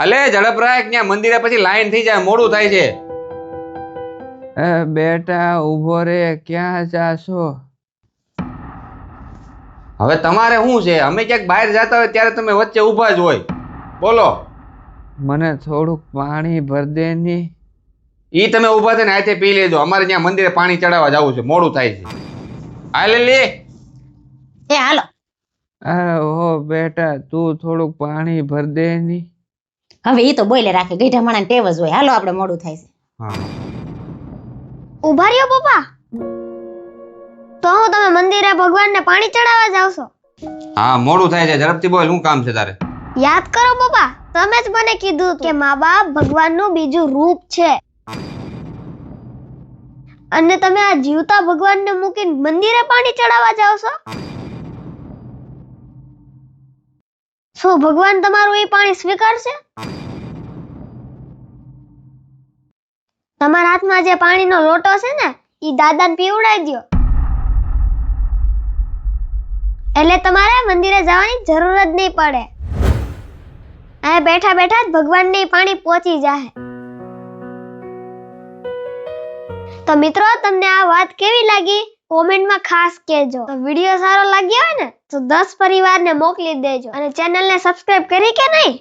અલે ઝડપ રાખ, ત્યાં મંદિરે પછી લાઈન થઈ જાય, મોડું થાય છે. બેટા ઉભો રે, ક્યાં જાશો? હવે તમારે શું છે? અમે ક્યાંક બહાર જતા હોય ત્યારે તમે વચ્ચે ઊભા જ હોય. બોલો. મને થોડુંક પાણી ભર દે ની. ઈ તમે ઊભા થઈને હાથે પી લેજો. અમારે ત્યાં મંદિરે પાણી ચડાવવા જવું છે, મોડું થાય છે. હાલે લે. એ હાલો. ઓ બેટા તું થોડુંક પાણી ભર દે ની. હવે ઈ તો બોલે રાખે, ગઈઢા માણસ ટેવ જ હોય. હાલો આપણે મોડું થાય છે. હા. ઉભા રહ્યો પપ્પા. તો હું તમે મંદિરે ભગવાનને પાણી ચડાવવા જાવ છો? હા, મોડું થાય છે, ઝડપથી બોલ, શું કામ છે તારે? યાદ કરો પપ્પા, તમે જ મને કીધું કે મા બાપ ભગવાનનું બીજું રૂપ છે. અને તમે આ જીવતા ભગવાનને મૂકીને મંદિરે પાણી ચડાવવા જાવ છો? શું ભગવાન તમારું એ પાણી સ્વીકારશે? તમારા હાથમાં જે પાણીનો લોટો છે ને, ઈ દાદાને પીવડાવી દ્યો. એટલે તમારે મંદિરે જવાની જરૂર જ નહીં પડે. અહીંયા બેઠા બેઠા જ ભગવાનને પાણી પહોંચી જાય. તો મિત્રો, તમને આ વાત કેવી લાગી કોમેન્ટમાં ખાસ કહેજો. તો વિડિયો સારો લાગ્યો હોય ને તો 10 પરિવારને મોકલી દેજો. અને ચેનલને સબસ્ક્રાઇબ કરી કે નહીં?